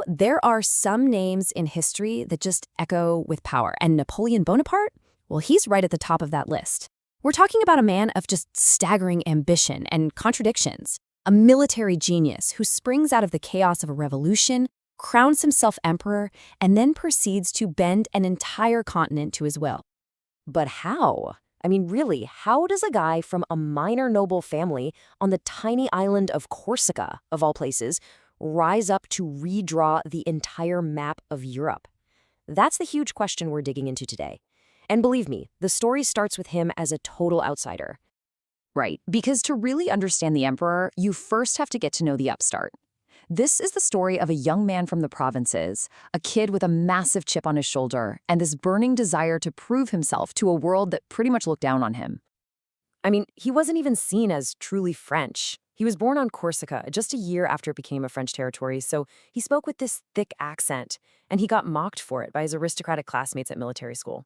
There are some names in history that just echo with power, and Napoleon Bonaparte, well, he's right at the top of that list. We're talking about a man of just staggering ambition and contradictions, a military genius who springs out of the chaos of a revolution, crowns himself emperor, and then proceeds to bend an entire continent to his will. But how? I mean, really, how does a guy from a minor noble family on the tiny island of Corsica, of all places, rise up to redraw the entire map of Europe? That's the huge question we're digging into today. And believe me, the story starts with him as a total outsider. Right, because to really understand the emperor, you first have to get to know the upstart. This is the story of a young man from the provinces, a kid with a massive chip on his shoulder, and this burning desire to prove himself to a world that pretty much looked down on him. I mean, he wasn't even seen as truly French. He was born on Corsica just a year after it became a French territory, so he spoke with this thick accent, and he got mocked for it by his aristocratic classmates at military school.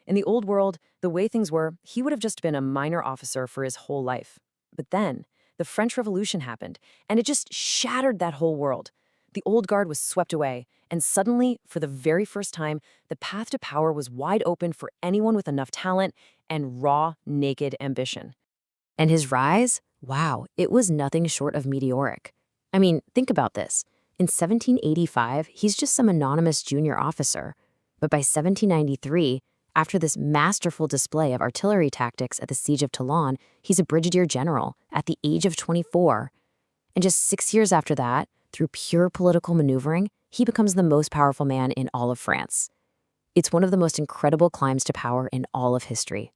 In the old world, the way things were, he would have just been a minor officer for his whole life. But then, the French Revolution happened, and it just shattered that whole world. The old guard was swept away, and suddenly, for the very first time, the path to power was wide open for anyone with enough talent and raw, naked ambition. And his rise? Wow, it was nothing short of meteoric. I mean, think about this. In 1785, he's just some anonymous junior officer. But by 1793, after this masterful display of artillery tactics at the Siege of Toulon, he's a brigadier general at the age of 24. And just 6 years after that, through pure political maneuvering, he becomes the most powerful man in all of France. It's one of the most incredible climbs to power in all of history.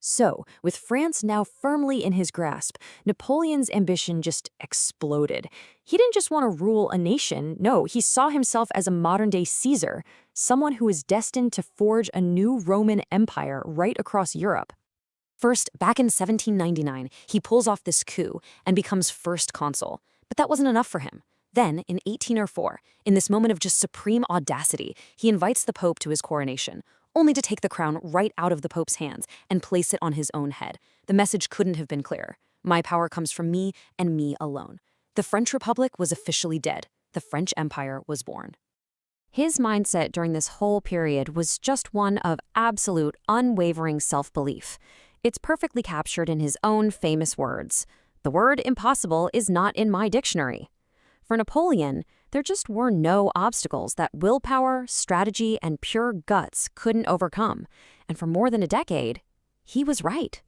So, with France now firmly in his grasp, Napoleon's ambition just exploded. He didn't just want to rule a nation, no, he saw himself as a modern-day Caesar, someone who was destined to forge a new Roman Empire right across Europe. First, back in 1799, he pulls off this coup and becomes first consul. But that wasn't enough for him. Then, in 1804, in this moment of just supreme audacity, he invites the Pope to his coronation, only to take the crown right out of the Pope's hands and place it on his own head. The message couldn't have been clearer. My power comes from me and me alone. The French Republic was officially dead. The French Empire was born. His mindset during this whole period was just one of absolute, unwavering self-belief. It's perfectly captured in his own famous words. The word impossible is not in my dictionary. For Napoleon, there just were no obstacles that willpower, strategy, and pure guts couldn't overcome. And for more than a decade, he was right.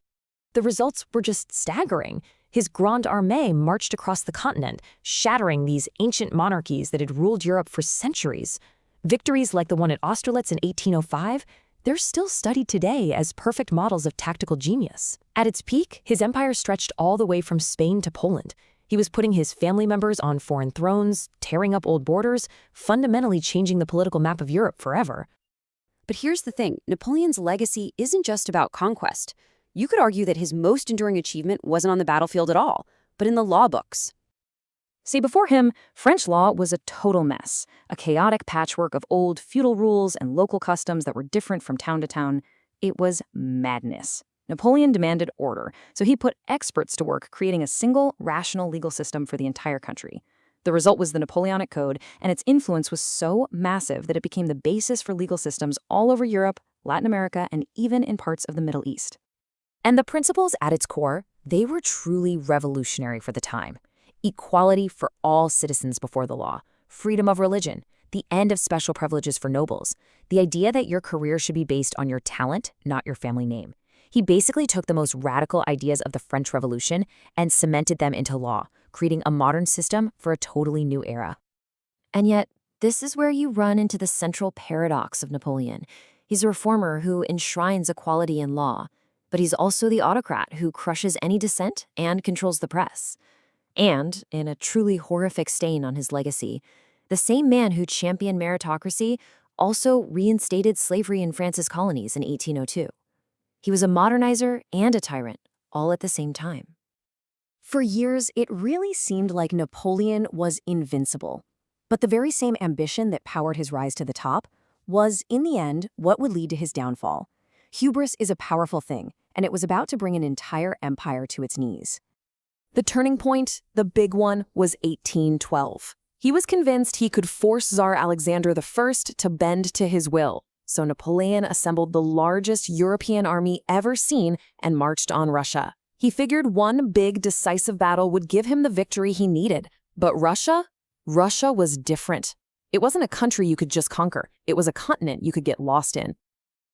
The results were just staggering. His Grande Armée marched across the continent, shattering these ancient monarchies that had ruled Europe for centuries. Victories like the one at Austerlitz in 1805, they're still studied today as perfect models of tactical genius. At its peak, his empire stretched all the way from Spain to Poland. He was putting his family members on foreign thrones, tearing up old borders, fundamentally changing the political map of Europe forever. But here's the thing, Napoleon's legacy isn't just about conquest. You could argue that his most enduring achievement wasn't on the battlefield at all, but in the law books. See, before him, French law was a total mess, a chaotic patchwork of old feudal rules and local customs that were different from town to town. It was madness. Napoleon demanded order, so he put experts to work creating a single, rational legal system for the entire country. The result was the Napoleonic Code, and its influence was so massive that it became the basis for legal systems all over Europe, Latin America, and even in parts of the Middle East. And the principles at its core, they were truly revolutionary for the time. Equality for all citizens before the law, freedom of religion, the end of special privileges for nobles, the idea that your career should be based on your talent, not your family name. He basically took the most radical ideas of the French Revolution and cemented them into law, creating a modern system for a totally new era. And yet, this is where you run into the central paradox of Napoleon. He's a reformer who enshrines equality in law, but he's also the autocrat who crushes any dissent and controls the press. And, in a truly horrific stain on his legacy, the same man who championed meritocracy also reinstated slavery in France's colonies in 1802. He was a modernizer and a tyrant, all at the same time. For years, it really seemed like Napoleon was invincible. But the very same ambition that powered his rise to the top was, in the end, what would lead to his downfall. Hubris is a powerful thing, and it was about to bring an entire empire to its knees. The turning point, the big one, was 1812. He was convinced he could force Tsar Alexander I to bend to his will, so Napoleon assembled the largest European army ever seen and marched on Russia. He figured one big, decisive battle would give him the victory he needed. But Russia? Russia was different. It wasn't a country you could just conquer. It was a continent you could get lost in.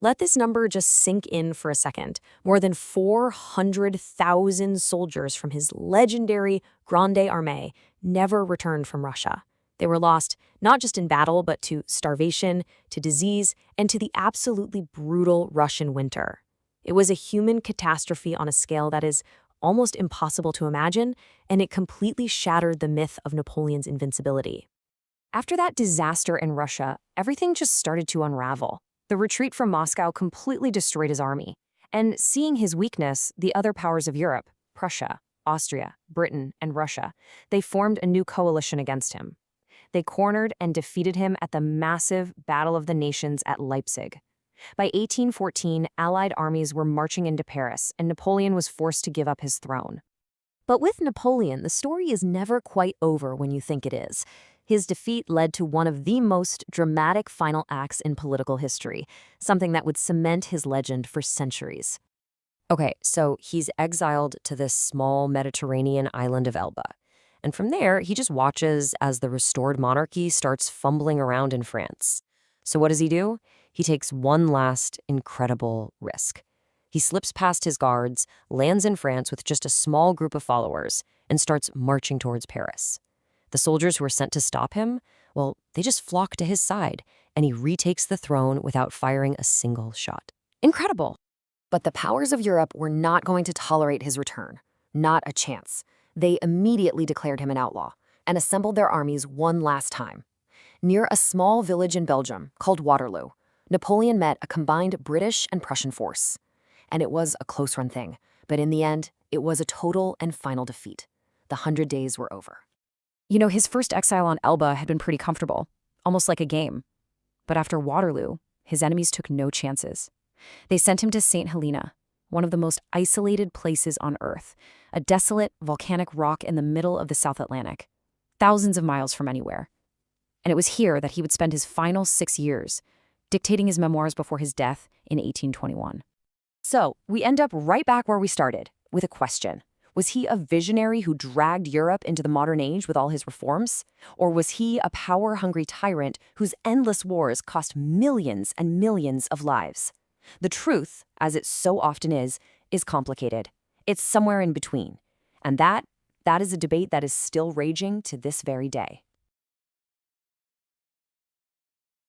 Let this number just sink in for a second. More than 400,000 soldiers from his legendary Grande Armée never returned from Russia. They were lost not just in battle, but to starvation, to disease, and to the absolutely brutal Russian winter. It was a human catastrophe on a scale that is almost impossible to imagine, and it completely shattered the myth of Napoleon's invincibility. After that disaster in Russia, everything just started to unravel. The retreat from Moscow completely destroyed his army. And seeing his weakness, the other powers of Europe, Prussia, Austria, Britain, and Russia, they formed a new coalition against him. They cornered and defeated him at the massive Battle of the Nations at Leipzig. By 1814, Allied armies were marching into Paris, and Napoleon was forced to give up his throne. But with Napoleon, the story is never quite over when you think it is. His defeat led to one of the most dramatic final acts in political history, something that would cement his legend for centuries. Okay, so he's exiled to this small Mediterranean island of Elba. And from there, he just watches as the restored monarchy starts fumbling around in France. So what does he do? He takes one last incredible risk. He slips past his guards, lands in France with just a small group of followers, and starts marching towards Paris. The soldiers who were sent to stop him, well, they just flock to his side, and he retakes the throne without firing a single shot. Incredible! But the powers of Europe were not going to tolerate his return. Not a chance. They immediately declared him an outlaw and assembled their armies one last time. Near a small village in Belgium called Waterloo, Napoleon met a combined British and Prussian force. And it was a close-run thing, but in the end, it was a total and final defeat. The 100 days were over. You know, his first exile on Elba had been pretty comfortable, almost like a game. But after Waterloo, his enemies took no chances. They sent him to St. Helena, one of the most isolated places on Earth, a desolate, volcanic rock in the middle of the South Atlantic, thousands of miles from anywhere. And it was here that he would spend his final 6 years, dictating his memoirs before his death in 1821. So, we end up right back where we started, with a question. Was he a visionary who dragged Europe into the modern age with all his reforms? Or was he a power-hungry tyrant whose endless wars cost millions and millions of lives? The truth, as it so often is complicated. It's somewhere in between. And that is a debate that is still raging to this very day.